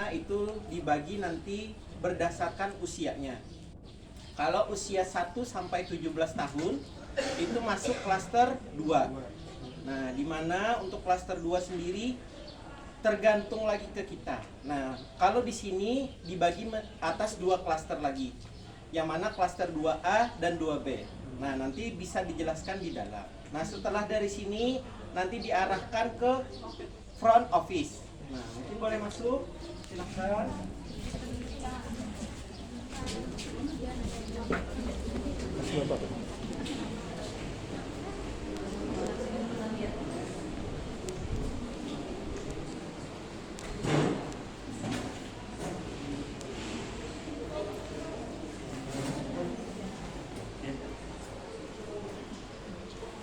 dimana itu dibagi nanti berdasarkan usianya. Kalau usia 1 sampai 17 tahun itu masuk klaster 2. Nah, dimana untuk klaster 2 sendiri tergantung lagi ke kita. Nah, kalau di sini dibagi atas 2 klaster lagi, yang mana klaster 2A dan 2B. Nah, nanti bisa dijelaskan di dalam. Nah, setelah dari sini nanti diarahkan ke front office. Nah, mungkin boleh masuk, silakan.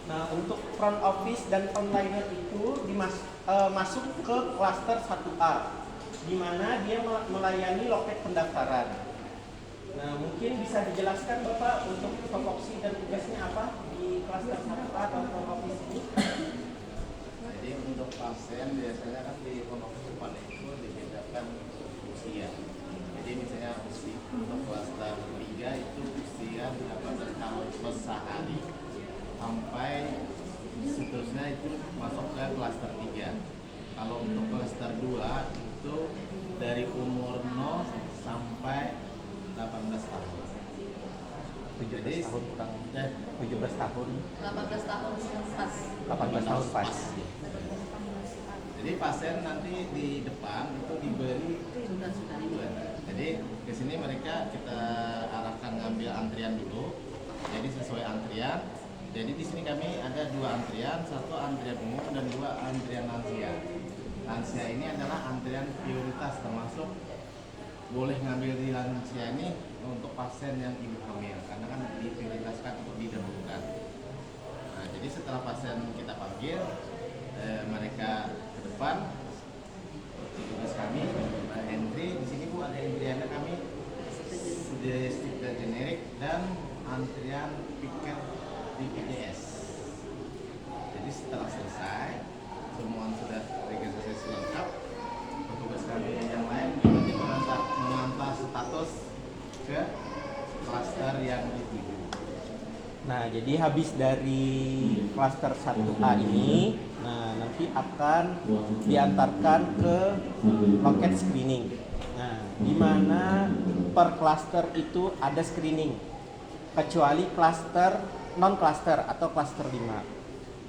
Nah, untuk front office dan frontliner itu masuk ke klaster 1A, di mana dia melayani loket pendaftaran. Nah, mungkin bisa dijelaskan Bapak untuk tupoksi dan tugasnya apa di klaster 1A atau front office ini? Jadi untuk pasien biasanya kan di pondok depan itu dibedakan usia. Jadi misalnya usia untuk klaster 3 itu usia 18 tahun plus sehari sampai seterusnya itu masuk ke klaster 3. Kalau untuk klaster 2 itu dari umur 0 sampai 18 tahun. 17 tahun kurang 17 tahun 18 tahun pas. 18 tahun pas. Jadi pasien nanti di depan itu diberi Sudah Jadi ke sini mereka kita arahkan ngambil antrian dulu. Jadi sesuai antrian. Jadi di sini kami ada 2 antrian, 1 antrian umum dan 2 antrian lansia. Lansia ini adalah antrian prioritas, termasuk boleh ngambil di lansia ini untuk pasien yang ibu hamil, karena kan diprioritaskan untuk didahulukan. Nah, jadi setelah pasien kita panggil, mereka ke depan, tugas kami entry di sini Bu ada antriannya kami stiker generik dan antrian piket di PJS. Jadi setelah selesai semua sudah registrasi lengkap, petugas kami yang lain nanti mengantar status ke klaster yang dituju. Nah, jadi habis dari klaster 1A ini, nah nanti akan diantarkan ke loket screening. Nah, di mana per klaster itu ada screening, kecuali klaster non-klaster atau klaster 5.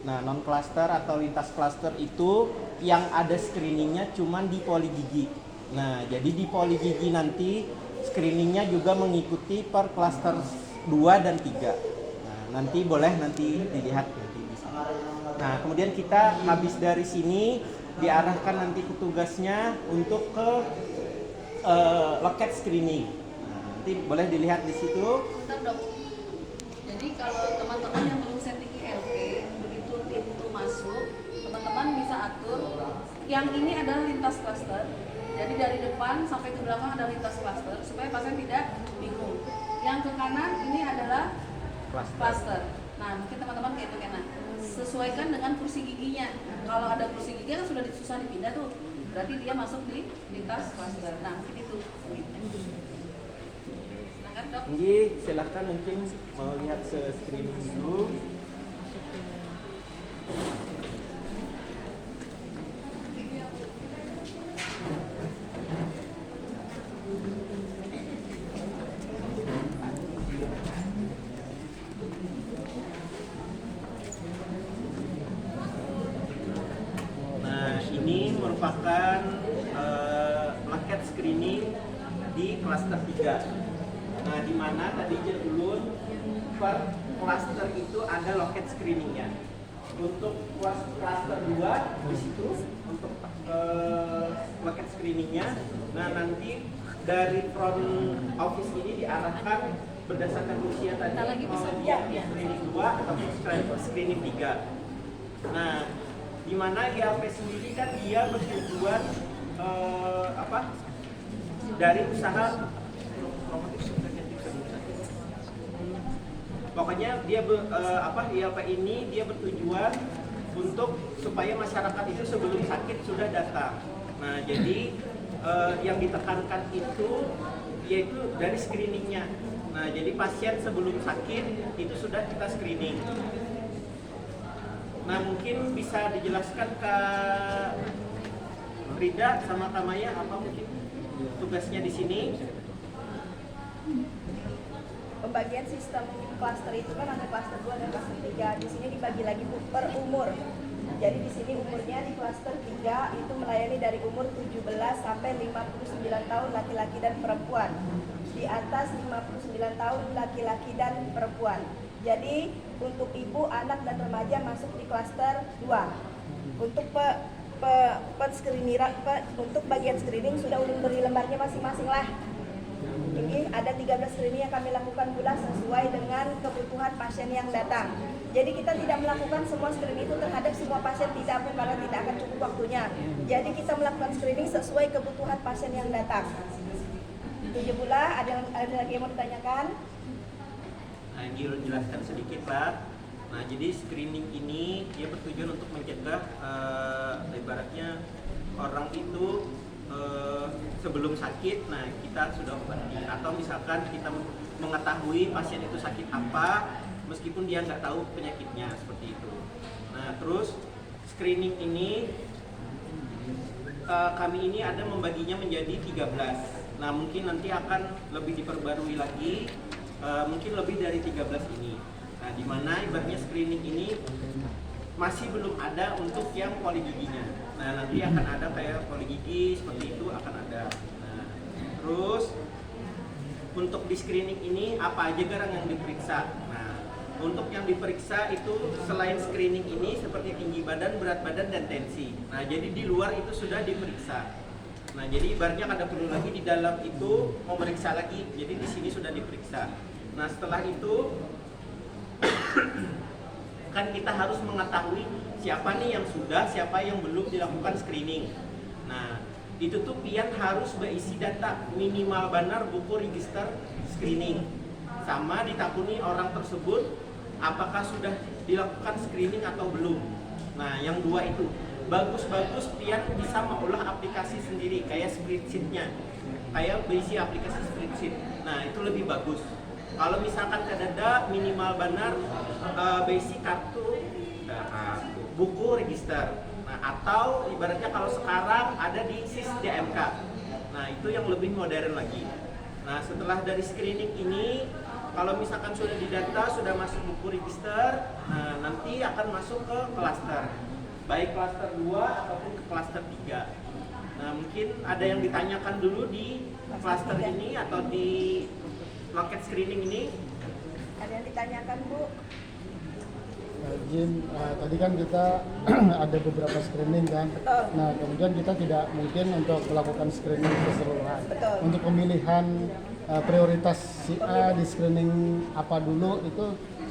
Nah, non-klaster atau lintas klaster itu yang ada screeningnya cuman di poli gigi. Nah, jadi di poli gigi nanti screeningnya juga mengikuti per klaster 2 dan 3. Nah, nanti boleh dilihat nanti di sana. Nah, kemudian kita habis dari sini diarahkan nanti petugasnya untuk ke loket screening. Nah, nanti boleh dilihat di situ. Bentar, Dok. Jadi kalau teman-teman yang belum setting ILP, begitu pintu masuk, teman-teman bisa atur. Yang ini adalah lintas klaster. Jadi dari depan sampai ke belakang ada lintas klaster supaya pasien tidak bingung. Yang ke kanan ini adalah klaster. Nah, mungkin teman-teman kayak itu kena. Sesuaikan dengan kursi giginya. Kalau ada kursi gigi kan sudah susah dipindah tuh. Berarti dia masuk di lintas klaster. Nah, mungkin itu. Silakan, Dok. Jadi silahkan mungkin mau lihat screening dulu. Nah, ini merupakan loket screening di klaster 3. Nah, di mana tadi dulu per klaster itu ada loket screeningnya. Untuk klaster 2 di situ untuk loket screeningnya. Nah, nanti dari front office ini diarahkan berdasarkan usia tadi mau dia screening 2 atau screening 3. Nah, di mana ILP sendiri kan dia bertujuan dari usaha. Pokoknya dia ILP ini dia bertujuan untuk supaya masyarakat itu sebelum sakit sudah datang. Nah, jadi yang ditekankan itu yaitu dari screeningnya. Nah, jadi pasien sebelum sakit itu sudah kita screening. Nah, mungkin bisa dijelaskan ke Rida sama Kamaya apa mungkin tugasnya di sini? Pembagian sistem klaster itu kan ada klaster 2 dan klaster 3. Di sini dibagi lagi per umur. Jadi di sini umurnya di klaster 3 itu melayani dari umur 17 sampai 59 tahun laki-laki dan perempuan. Di atas 59 tahun laki-laki dan perempuan. Jadi untuk ibu, anak dan remaja masuk di klaster 2. Untuk untuk bagian screening sudah ulun beri lembarnya masing-masing lah. Ini ada 13 screening yang kami lakukan pula sesuai dengan kebutuhan pasien yang datang. Jadi kita tidak melakukan semua screening itu terhadap semua pasien, tidak, karena tidak akan cukup waktunya. Jadi kita melakukan screening sesuai kebutuhan pasien yang datang. Itu pula, ada lagi yang mau ditanyakan? Nah, jelaskan sedikit lah. Nah, jadi screening ini dia bertujuan untuk mencegah ibaratnya orang itu sebelum sakit, nah kita sudah obati, atau misalkan kita mengetahui pasien itu sakit apa meskipun dia nggak tahu penyakitnya, seperti itu. Nah, terus screening ini kami ini ada membaginya menjadi 13. Nah, mungkin nanti akan lebih diperbarui lagi, mungkin lebih dari 13 ini. Nah, di mana ibaratnya screening ini masih belum ada untuk yang poli giginya. Nah, nanti akan ada kayak poli gigi seperti itu akan ada. Nah, terus untuk di screening ini apa aja garang yang diperiksa? Nah, untuk yang diperiksa itu selain screening ini seperti tinggi badan, berat badan, dan tensi. Nah, jadi di luar itu sudah diperiksa. Nah, jadi ibaratnya ada perlu lagi di dalam itu memeriksa lagi. Jadi di sini sudah diperiksa. Nah, setelah itu kan kita harus mengetahui siapa nih yang sudah, siapa yang belum dilakukan screening. Nah, itu tuh pian harus berisi data minimal benar buku register screening, sama ditakuni orang tersebut apakah sudah dilakukan screening atau belum. Nah, yang dua itu bagus-bagus pian bisa mengolah aplikasi sendiri kayak spreadsheet-nya, kayak berisi aplikasi spreadsheet. Nah, itu lebih bagus. Kalau misalkan kadada minimal benar basic kartu buku register. Nah, atau ibaratnya kalau sekarang ada di SIS DMK. Nah, itu yang lebih modern lagi. Nah, setelah dari screening ini, kalau misalkan sudah didata, sudah masuk buku register, nah nanti akan masuk ke klaster. Baik klaster 2 ataupun ke klaster 3. Nah, mungkin ada yang ditanyakan dulu di klaster ini atau di loket screening ini. Ada yang ditanyakan, Bu? Jin, tadi kan kita ada beberapa screening kan. Betul. Nah, kemudian kita tidak mungkin untuk melakukan screening keseluruhan. Betul. Untuk pemilihan prioritas si A di screening apa dulu itu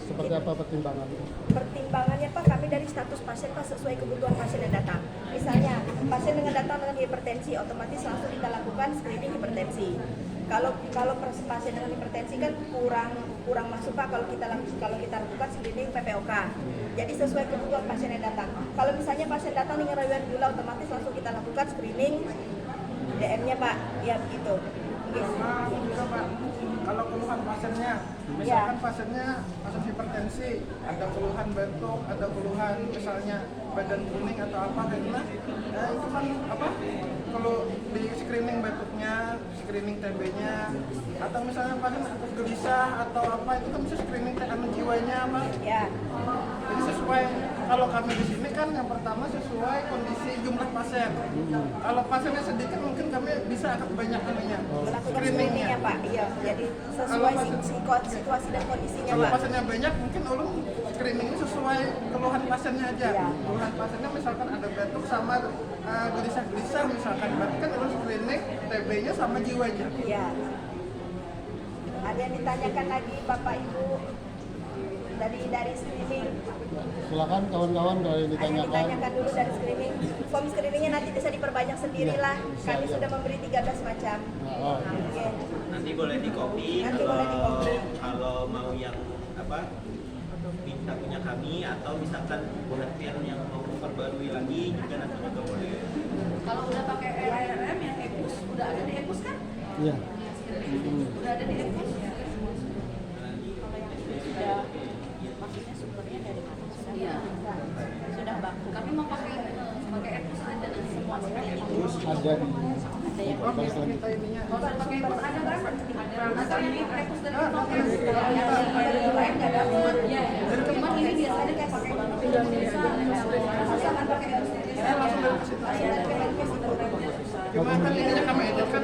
seperti apa pertimbangannya? Pertimbangannya Pak, kami dari status pasien Pak sesuai kebutuhan pasien yang datang. Misalnya pasien dengan datang dengan hipertensi, otomatis langsung kita lakukan screening hipertensi. Kalau pasien dengan hipertensi kan kurang masuk Pak kalau kita lakukan screening PPOK. Jadi sesuai kebutuhan pasien yang datang. Kalau misalnya pasien datang dengan riwayat gula, otomatis langsung kita lakukan screening DM-nya Pak. Ya begitu. Juga Pak, kalau keluhan pasiennya, misalkan pasiennya pasien hipertensi, ada keluhan batuk, ada keluhan misalnya badan kuning atau apa kayak gitu, itu kan apa? Kalau di screening batuknya, screening TB-nya, atau misalnya pasien gelisah atau apa, itu kan bisa screening tekanan jiwanya, Pak. Ya. Jadi sesuai, kalau kami di sini kan yang pertama sesuai kondisi jumlah pasien. Kalau pasiennya sedikit mungkin kami bisa agak banyak ininya. Melakukan screeningnya Pak. Iya. Jadi sesuai situasi dan kondisinya Kalau Pak. pasiennya banyak mungkin ulun screening sesuai keluhan pasiennya aja. Iya. Keluhan pasiennya misalkan ada batuk sama gelisah-gelisah misalkan, berarti kan ulun screening TB-nya sama jiwanya. Iya. Ada yang ditanyakan lagi Bapak Ibu dari screening? Silakan kawan-kawan kalau yang Ada yang ditanyakan. ditanyakan dulu dari screening. Form screeningnya nanti bisa diperbanyak sendirilah. Kami sudah memberi 13 macam. Oh. Oke. Nanti boleh di copy Nanti boleh di-copy. kalau mau yang apa minta punya kami, atau misalkan buat yang mau memperbarui lagi juga nanti juga boleh. Kalau udah pakai LRM yang EBUS ada di Epus kan? Iya. Udah ada di Epus. Sudah, maksudnya sumbernya dari mana? Iya. Sudah baku. Kami mau pakai Epus ada semua screening. Ada di Ada yang baik lagi. Kita ininya. Kalau pakai Epus ada kan? Ada ini Epus dari Tokyo. Yang lain nggak dapat. Cuman ini biasanya kayak pakai susah kan pakai Epus. Cuma kan ininya kami edit kan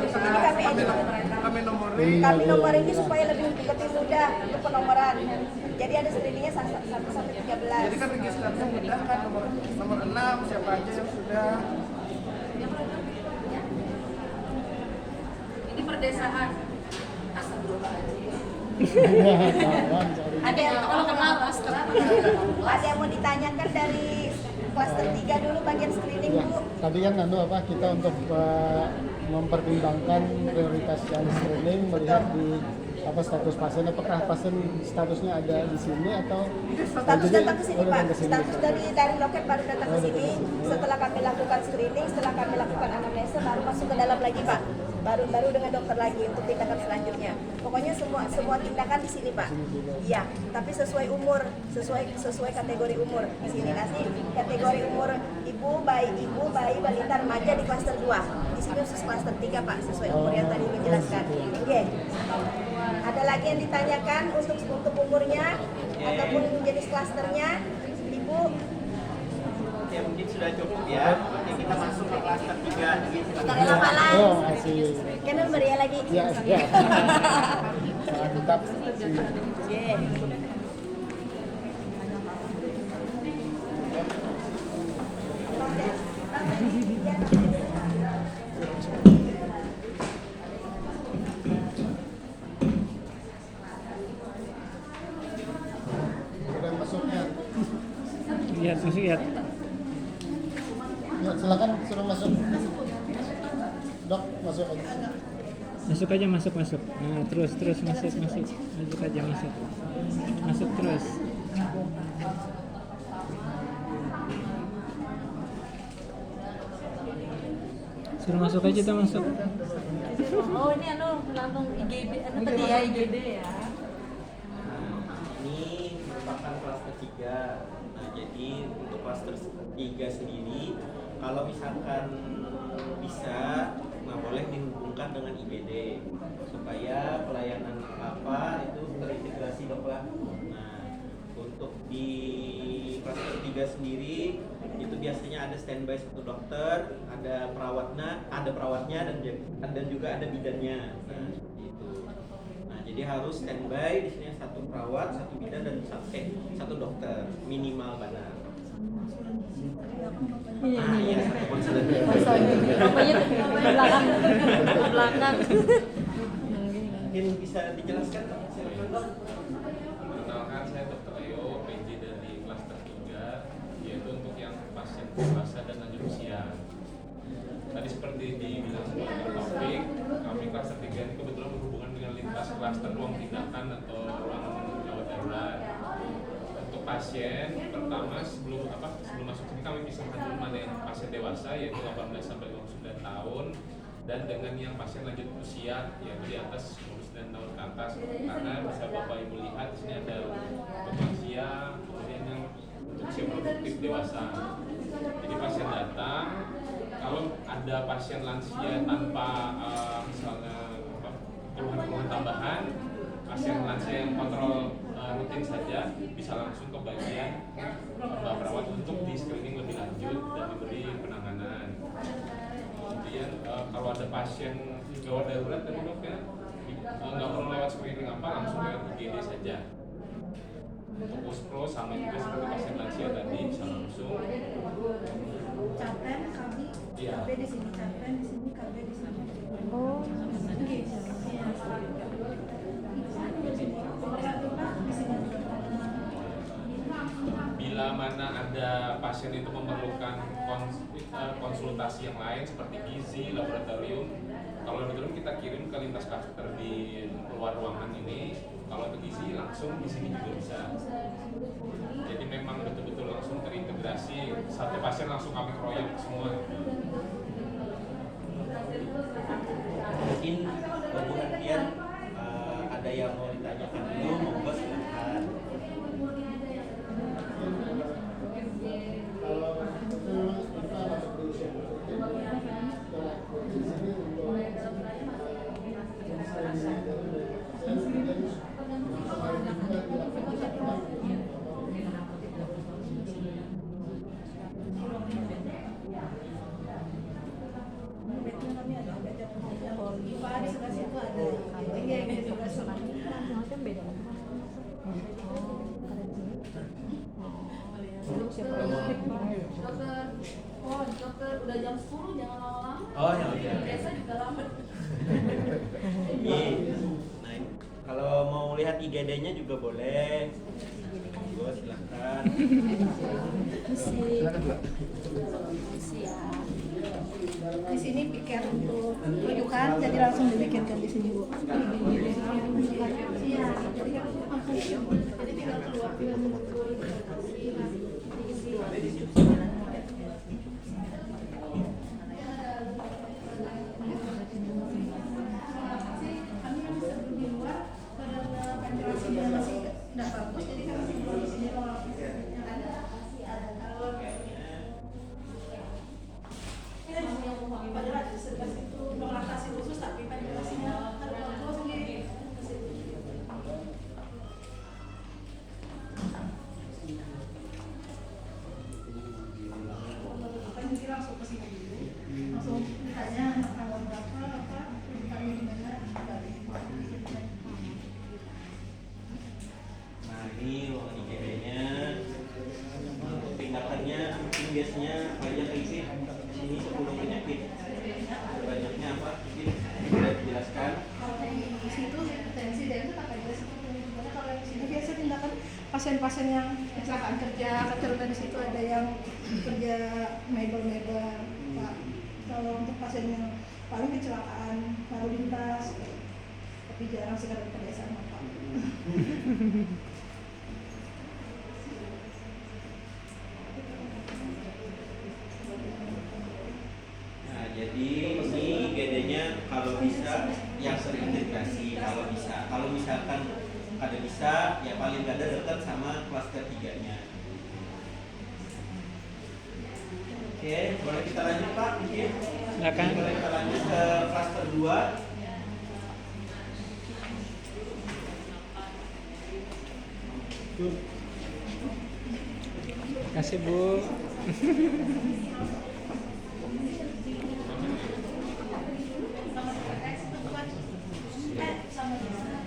kami nomorin. kami nomor ini supaya lebih mudah untuk penomoran. Jadi ada screeningnya 1 sampai 13. Jadi kan registernya mudah kan nomor 6 siapa aja yang sudah. Ini perdesaan. Astagfirullahaladzim. Ada yang Kalau kenal ada yang mau ditanyakan dari klaster 3 dulu bagian screening Ya, Bu. tadi kan kita untuk mempertimbangkan prioritas yang screening melihat di status pasien, apakah pasien statusnya ada di sini atau Status datang ke sini Oh, Pak. datang ke sini. Status dari loket baru datang ke sini. Setelah kami lakukan screening, setelah kami lakukan anamnesa baru masuk ke dalam lagi Pak. Baru dengan dokter lagi untuk tindakan selanjutnya. Pokoknya semua tindakan di sini Pak. Iya, tapi sesuai umur, sesuai kategori umur. Di sini nanti kategori umur ibu, bayi, balita, remaja di klaster 2. Di sini khusus klaster 3 Pak, sesuai umur yang tadi dijelaskan. Oke. Ada lagi yang ditanyakan untuk umurnya ataupun jenis klasternya, Ibu? Ya mungkin sudah cukup ya. Oke, kita masuk ke klaster 3. Dari Lamalan. Oh, masih Kan nomor ya lagi. ya. Mantap. Oke. Sudah masuknya. Lihat, masih lihat. Ya, silakan suruh masuk. Dok, masuk aja. Masuk aja, masuk. Nah, terus masuk. Masuk aja, masuk. Masuk terus. Suruh masuk aja, kita masuk. Oh, ini langsung IGD, tadi ya IGD ya. Ini merupakan klaster 3. Nah, jadi untuk klaster 3 sendiri, kalau misalkan bisa, boleh dihubungkan dengan IBD supaya pelayanan apa itu terintegrasi dok lah. Nah, untuk di klaster 3 sendiri itu biasanya ada standby 1 dokter, ada perawatnya dan juga ada bidannya. Nah, itu. Nah, jadi harus standby di sini 1 perawat, 1 bidan dan 1 dokter minimal benar. Iya, 1 konselor. Bapaknya ke belakang. Mungkin bisa dijelaskan Pak? Silakan Dok. Perkenalkan, saya Dr. Leo, PJ dari klaster 3, yaitu untuk yang pasien dewasa dan lanjut usia. Tadi seperti dibilang sama Dr. Taufik, kami klaster 3 ini kebetulan berhubungan dengan lintas klaster ruang tindakan atau ruang gawat darurat. Untuk pasien, pertama sebelum masuk sini kami pisahkan dulu mana yang pasien dewasa yaitu 18 sampai 29 tahun dan dengan yang pasien lanjut usia yaitu di atas 29 tahun ke atas, karena bisa Bapak Ibu lihat di sini ada untuk lansia, kemudian yang untuk usia produktif dewasa. Jadi pasien datang, kalau ada pasien lansia tanpa misalnya keluhan-keluhan tambahan, pasien lansia yang kontrol rutin saja bisa langsung ke bagian Mbak Perawat untuk di screening lebih lanjut dan diberi penanganan. Kemudian kalau ada pasien gawat darurat tadi dok ya, nggak perlu lewat screening langsung lewat IGD saja. Untuk puspro sama juga seperti pasien lansia tadi bisa langsung. Capen kami, Iya. KB di sini, capen di sini, KB di sini. Oh. Bila mana ada pasien itu memerlukan konsultasi yang lain seperti gizi, laboratorium, kalau laboratorium kita kirim ke lintas kateter di luar ruangan ini. Kalau untuk gizi langsung di sini juga bisa. Jadi memang betul-betul langsung terintegrasi, satu pasien langsung kami keroyok semua. ditanyakan dulu, monggo silakan. Di sebelah situ ada. Ini yang di sebelah sana. Dokter, udah jam 10 jangan lama-lama. Oh ya udah. Biasa juga lama. Ini, nah, kalau mau lihat IGD-nya juga boleh. Monggo silakan. Di sini piker untuk rujukan, jadi langsung dipikirkan di sini Bu. Iya, jadi tinggal keluar. Kami kan sebelum di luar karena ventilasinya masih tidak bagus, jadi kami tinggal di sini kalau yang ada kalau padahal ada sebelah situ lokasi khusus tapi ventilasinya kan bagus nih. Jadi langsung ke sini dulu, langsung ditanya tanggal berapa, apa, ditanya di mana, Nah ini ruang IGD-nya. Untuk tindakannya mungkin biasanya banyak isi. Ini 10 penyakit. Banyaknya apa? Mungkin bisa dijelaskan. kalau di situ tensi dan itu tak ada seperti gimana. Kalau di sini biasa tindakan pasien-pasien yang kecelakaan kerja, kecelakaan di situ ada yang kerja mebel-mebel, Pak. Kalau untuk pasien yang paling kecelakaan lalu lintas, tapi jarang sekali kebiasaan Pak. Nah, jadi ini IGD-nya kalau bisa yang terintegrasi kalau bisa. Kalau misalkan ada bisa, ya paling nggak ada dekat sama klaster 3-nya. Oke, boleh kita lanjut Pak mungkin? Silakan. Boleh kita lanjut ke klaster 2. Terima kasih Bu.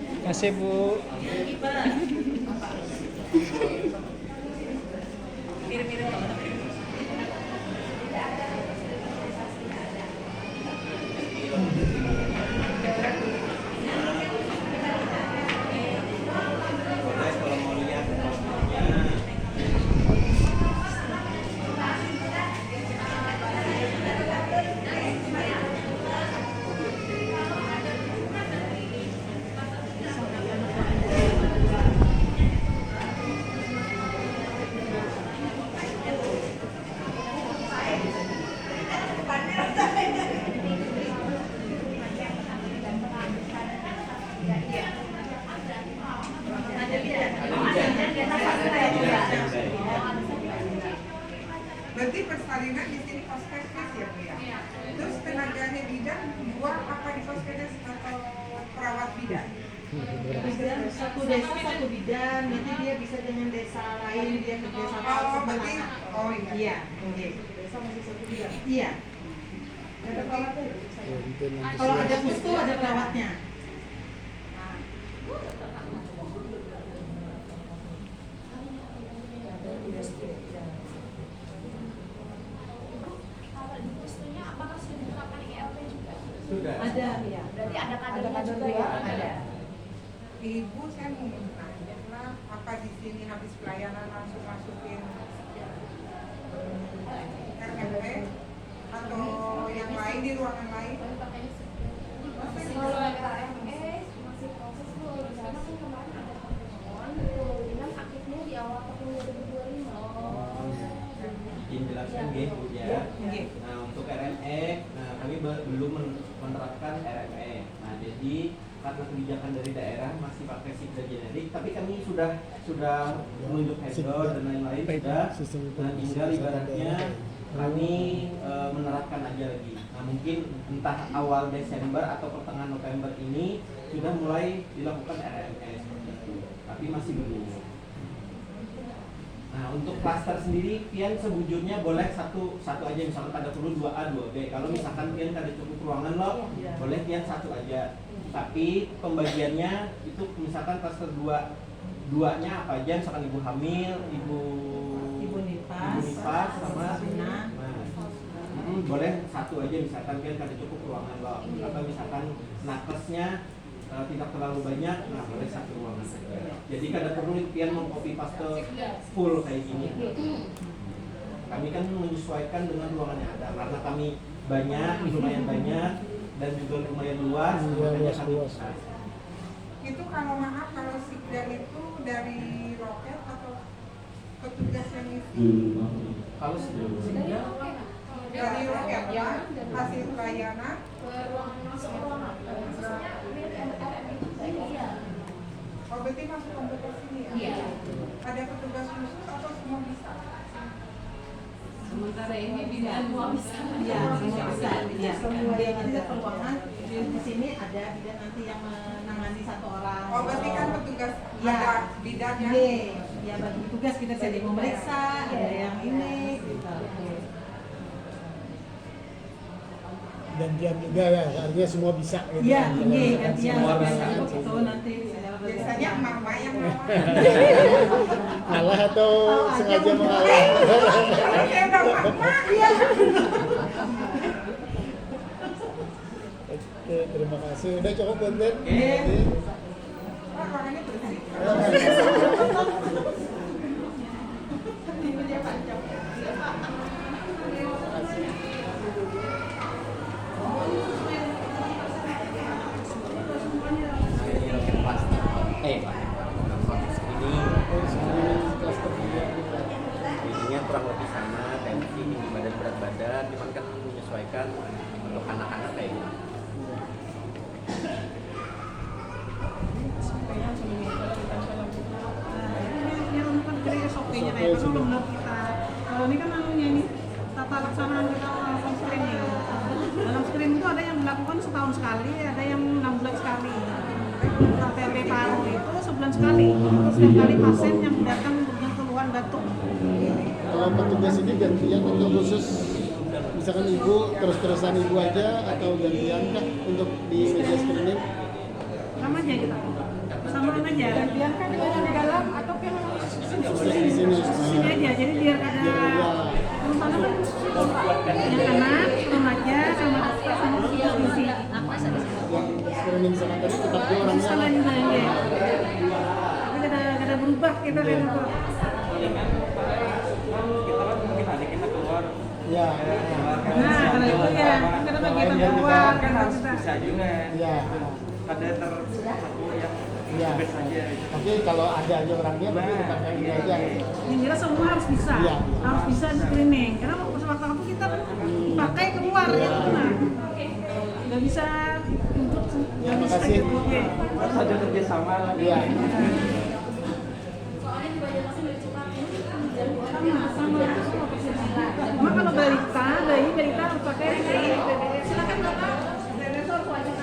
Terima kasih Bu. Boleh kalau mau lihat prospeknya. Berarti persalinan di sini puskesmas ya Bu ya? Terus tenaganya bidan dua apa di puskesmas atau perawat bidan? Bidan satu desa satu bidan, nanti dia bisa dengan desa lain dia kerja sama. Oh berarti, oh iya. Iya, oke. Desa masih satu bidan. Iya. Ada perawatnya? Kalau ada pustu ada perawatnya. Sudah. Ada, ya. Berarti ada kadernya kader juga ya? Ada. Ibu saya mau nanya lah, apa di sini habis pelayanan langsung masukin RMP atau yang lain di ruangan lain? Kalau RME masih proses Bu, karena kan kemarin ada pertemuan kemungkinan aktifnya di awal tahun 2025. Izin jelaskan gitu ya. Nah untuk RME, nah kami belum menerapkan RME. Nah jadi karena kebijakan dari daerah masih pakai SIP dan generik, tapi kami sudah menunjuk vendor dan lain-lain sudah. Nah, tinggal ibaratnya kami menerapkan aja lagi. Nah, mungkin entah awal Desember atau pertengahan November ini sudah mulai dilakukan RMS seperti itu, tapi masih belum. Nah, untuk klaster sendiri, pian sebujurnya boleh satu aja, misalkan kada perlu 2A, 2B. Kalau misalkan pian kada cukup ruangan loh, boleh pian satu aja. Tapi pembagiannya itu misalkan klaster 2-nya apa aja, misalkan ibu hamil, ibu nifas sama boleh satu aja, misalkan pian kada cukup ruangan loh. Atau misalkan nakesnya tidak terlalu banyak, nah boleh satu ruangan saja. Jadi kada perlu pian mengcopy paste full kayak gini. Kami kan menyesuaikan dengan ruangan yang ada, karena kami banyak, lumayan banyak dan juga lumayan luas, makanya kami bisa. Itu kalau maaf, kalau sikdan itu dari roket atau petugas yang isi? Kalau sikdan dari roket ya, hasil pelayanan oh berarti masuk komputer sini ya? Iya. Ada petugas khusus atau semua bisa? Sementara ini semua bisa. Iya, semua bisa. Iya. Semua yang ada peluangan di sini ada bidan nanti yang menangani satu orang. Oh berarti kan petugas ya, ada bidannya? Ya bagi tugas kita jadi memeriksa, ada yang ini gitu. Gantian juga ya, artinya semua bisa gitu. Iya, gantian semua bisa. Itu nanti biasanya mama yang Ngalah atau sengaja mengalah? saya udah mama. Iya. Oke, terima kasih. Udah cukup konten? Pak, orangnya bersih. Screeningnya kurang lebih sama, tensi, tinggi badan, berat badan, cuman kan menyesuaikan untuk anak-anak kayak gitu. yang bukan dari SOP-nya kayak itu benar kita. Kalau ini kan anunya ini tata laksanaan kita langsung screening. Dalam screening itu ada yang dilakukan setahun sekali, ada yang 6 bulan sekali. KTP paru itu sebulan sekali. Setiap kali pasien yang datang dengan keluhan batuk. Kalau petugas ini gantian atau khusus misalkan ibu terus-terusan ibu aja atau gantian kah untuk di meja screening? Sama aja kita. Samaan aja. Gantian kan yang di dalam atau yang Di sini. Sini aja, jadi biar ada penumpangnya kan yang anak, remaja, sama isi. Screening sama tadi tetap dia orangnya. Salah juga ya. Tapi kada berubah kita dari itu. Kita kan mungkin ada kita keluar. Ya. Nah, kalau itu ya, kada bagi kita keluar Kan harus bisa juga. Ya. Ada tertentu yang Ya. bebas aja. Tapi kalau ada aja orangnya berarti tetap yang ini aja. Yang jelas semua harus bisa, Iya. harus bisa screening. Karena waktu kita pakai keluar ya, nah, nggak bisa. Ya, makasih. Oke. Harus ada kerjasama lah. Iya. Cuma kalau balita harus pakai Silakan Bapak, Profesor wajib